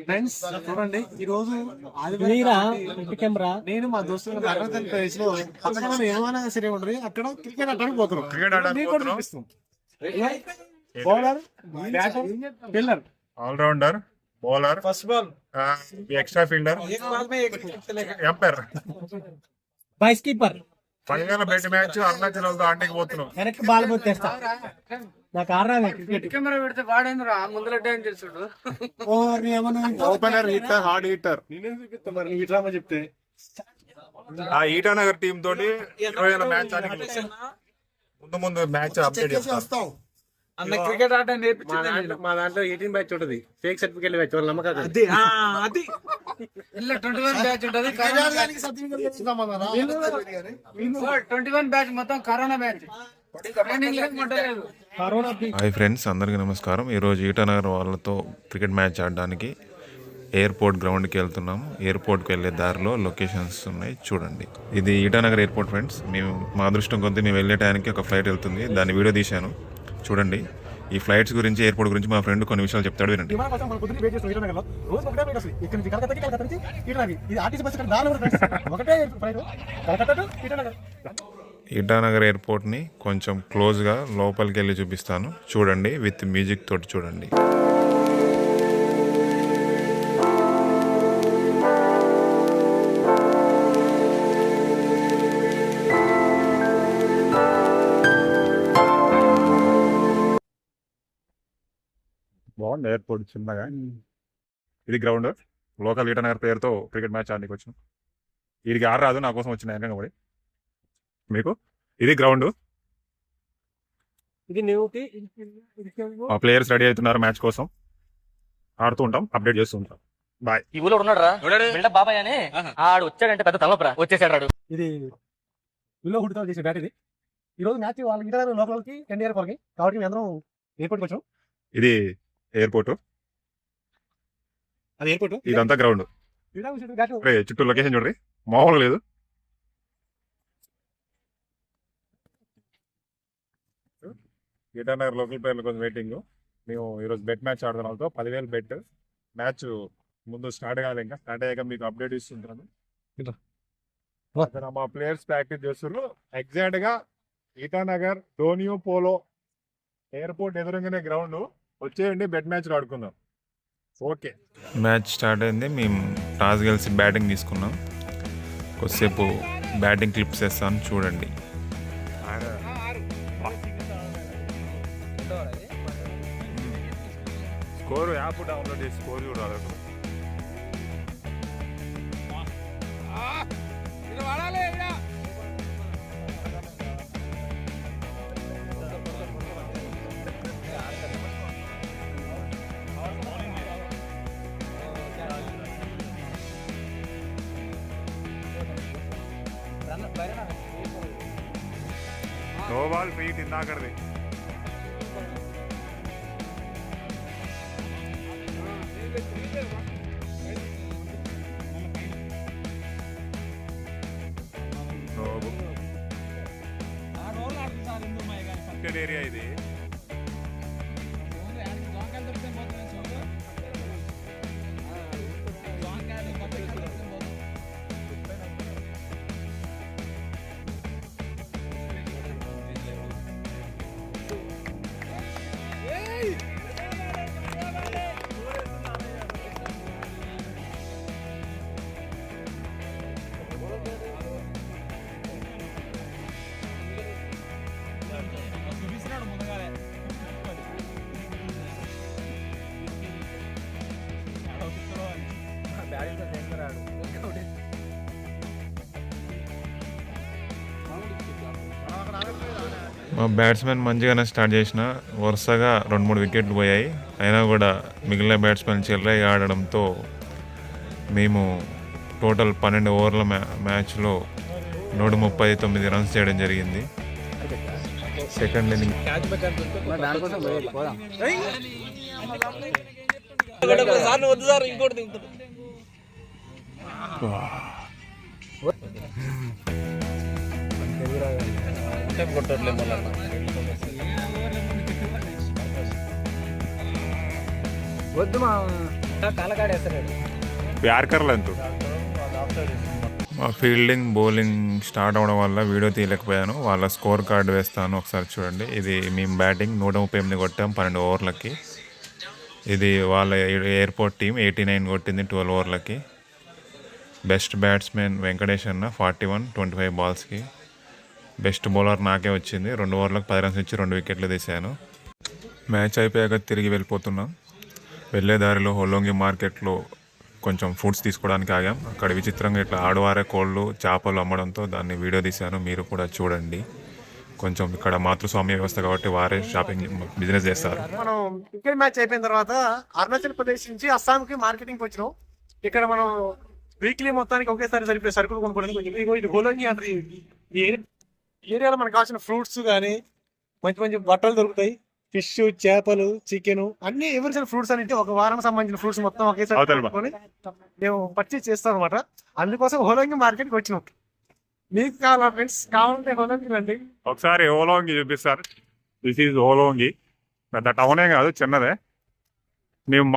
Friends చూడండి ఈ రోజు నేను మా దోస్తులు అరుణాచల్ ప్రదేశ్ లో పక్కన ఏమైనా సరే ఉండదు అక్కడ క్రికెట్ ఆడడానికి పోతున్నాం. Bowler, fielder, all rounder, bowler, first ball, extra fielder, umpire, vice keeper. Final bet match Arunachal ఆడడానికి పోతున్నాం. వెనక్కి బాల్ పోతేస్తా నాకు ఆడరాదు క్రికెట్. కెమెరా పెడితే వాడేంద్రా ముందర డాన్స్ చేస్తాడు. ఓపెనర్, హిట్టర్, హార్డ్ హిట్టర్ నేనేం చూపిస్తా మరి నువ్వు ఇట్లా చెప్తే. ఆ ఈటానగర్ టీం తోటి 20 మ్యాచ్ ఆడి ముందు మ్యాచ్ అప్డేట్ చేస్తాం. అన్న క్రికెట్ ఆట నేర్పించింది. మా దాంట్లో 18 బ్యాచ్ ఉంటది, ఫేక్ సర్టిఫికేట్ బ్యాచ్, వాళ్ళ నమ్మకం. 21 బ్యాచ్ ఉంటది. 21 బ్యాచ్ మొత్తం కరోనా బ్యాచ్. హాయ్ ఫ్రెండ్స్, అందరికీ నమస్కారం. ఈరోజు ఈటానగర్ వాళ్ళతో క్రికెట్ మ్యాచ్ ఆడడానికి ఎయిర్పోర్ట్ గ్రౌండ్కి వెళ్తున్నాము. ఎయిర్పోర్ట్కి వెళ్ళే దారిలో లొకేషన్స్ ఉన్నాయి, చూడండి. ఇది ఈటానగర్ ఎయిర్పోర్ట్ ఫ్రెండ్స్. మా అదృష్టం కొద్దీ మేము వెళ్ళే టైంకి ఒక ఫ్లైట్ వెళ్తుంది, దాన్ని వీడియో తీశాను చూడండి. ఈ ఫ్లైట్స్ గురించి, ఎయిర్పోర్ట్ గురించి మా ఫ్రెండ్ కొన్ని విషయాలు చెప్తాడు, వినండి. ఈటానగర్ ఎయిర్పోర్ట్ని కొంచెం క్లోజ్గా లోపలికి వెళ్ళి చూపిస్తాను, చూడండి. విత్ మ్యూజిక్ తోటి చూడండి. బాగుంది ఎయిర్పోర్ట్ చిన్నగా. ఇది గ్రౌండ్, లోకల్ ఈటానగర్ పేరుతో క్రికెట్ మ్యాచ్ ఆడడానికి వచ్చిన. వీడికి రాదు, నా కోసం వచ్చిన వెనక పడి. మీకు ఇది గ్రౌండ్. ఆ ప్లేయర్స్ రెడీ అవుతున్నారు మ్యాచ్ కోసం. ఆడుతూ ఉంటాం, అప్డేట్ చేస్తూ ఉంటాం. బాయ్. ఈ ఊళ్ళో ఉన్నాడు రా బాబాయ్ అని, ఆడు వచ్చాడంటే పెద్ద తలపరా వచ్చేసాడు. ఇది విల్లో హుడ్తో చేసే బ్యాట్. ఇది ఈ రోజు మ్యాచ్ వాళ్ళకి ఇంటర్ లోకల్కి ఎన్డీఆర్ వాళ్ళకి, కాబట్టి మేము అందరం ఎయిర్పోర్ట్కి వచ్చాం. ఇది ఎయిర్పోర్ట్, అది ఎయిర్పోర్ట్, ఇదంతా గ్రౌండ్. చుట్టూ లొకేషన్ చూడండి, మామూలు లేదు. ఈటానగర్ లోకల్ ప్లేయర్ల కోసం వెయిటింగ్. మేము ఈరోజు బెట్ మ్యాచ్ ఆడుతున్న వాళ్ళతో 10,000 బెట్ మ్యాచ్ ముందు స్టార్ట్ కావాలి, ఇంకా స్టార్ట్ అయ్యాక మీకు అప్డేట్ ఇస్తుంటాను. మా ప్లేయర్స్ ప్రాక్టీస్ చేస్తున్నారు. ఎగ్జాక్ట్ గా ఈటానగర్ డోనియో పోలో ఎయిర్పోర్ట్ ఎదురుగానే గ్రౌండ్. వచ్చేయండి, బెట్ మ్యాచ్ ఆడుకుందాం. ఓకే, మ్యాచ్ స్టార్ట్ అయింది. మేము టాస్ గెలిచి బ్యాటింగ్ తీసుకున్నాం. కొద్దిసేపు బ్యాటింగ్ క్లిప్స్ వేస్తాను, చూడండి. స్కోర్ యాప్ డౌన్లోడ్ చేసి స్కోర్ చూడాలి. నో బాల్ ఫీట్ ఇందాకది. ఏరియా ఇది. మా బ్యాట్స్మెన్ మంచిగానే స్టార్ట్ చేసిన, వరుసగా 2-3 వికెట్లు పోయాయి. అయినా కూడా మిగిలిన బ్యాట్స్మెన్ చెల్లగా ఆడడంతో మేము టోటల్ 12 ఓవర్ల మ్యాచ్లో 139 రన్స్ చేయడం జరిగింది. సెకండ్ ఇన్నింగ్ వద్దు మా యార్కర్లంతు మా ఫీల్డింగ్ బౌలింగ్ స్టార్ట్ అవడం వల్ల వీడియో తీయలేకపోయాను. వాళ్ళ స్కోర్ కార్డు వేస్తాను, ఒకసారి చూడండి. ఇది మేము బ్యాటింగ్ 138 కొట్టాం 12 ఓవర్లకి. ఇది వాళ్ళ ఎయిర్పోర్ట్ టీం 89 కొట్టింది 12 ఓవర్లకి. బెస్ట్ బ్యాట్స్మెన్ వెంకటేష్ అన్న 41 25 బాల్స్కి. బెస్ట్ బౌలర్ నాకే వచ్చింది. 2 ఓవర్లకు 10 రన్స్ ఇచ్చి 2 వికెట్లు తీశాను. మ్యాచ్ అయిపోయాక తిరిగి వెళ్ళిపోతున్నాం. వెళ్ళే దారిలో హోలోంగి మార్కెట్లో కొంచెం ఫుడ్స్ తీసుకోవడానికి ఆగాం. అక్కడ విచిత్రంగా ఇట్లా ఆడవారే కోళ్ళు చేపలు అమ్మడంతో దాన్ని వీడియో తీశాను, మీరు కూడా చూడండి. కొంచెం ఇక్కడ మాతృస్వామ్య వ్యవస్థ కాబట్టి వారే షాపింగ్ బిజినెస్ చేస్తారు. మనం క్రికెట్ మ్యాచ్ అయిపోయిన తర్వాత అరుణాచల్ ప్రదేశ్ నుంచి అస్సాంకి మార్కెటింగ్ వచ్చినాం. ఇక్కడ మనం వీక్లీ మొత్తానికి ఒకేసారి సరిపోయే సరుకులు కొనుక్కోవడానికి కొంచెం ఇది హోలోంగి అంటే ఈ ఏరియాలో మనకు కావాల్సిన ఫ్రూట్స్ కానీ మంచి మంచి బట్టలు దొరుకుతాయి. ఫిష్, చేపలు, చికెన్ అన్ని ఎవరిసిన ఫ్రూట్స్ అనేది ఒక వారానికి సంబంధించిన ఫ్రూట్స్ మొత్తం ఒకేసారి మేము పర్చేస్ చేస్తాం అనమాట. అందుకోసం హోలోంగి మార్కెట్కి వచ్చినాం. మీకు కావాలా ఫ్రెండ్స్? కావాలంటే హోలోంగి రండి. ఒకసారి హోలోంగి చూపిస్తారు. This is Hollongi. పెద్ద టౌనే కాదు, చిన్నదే. మేము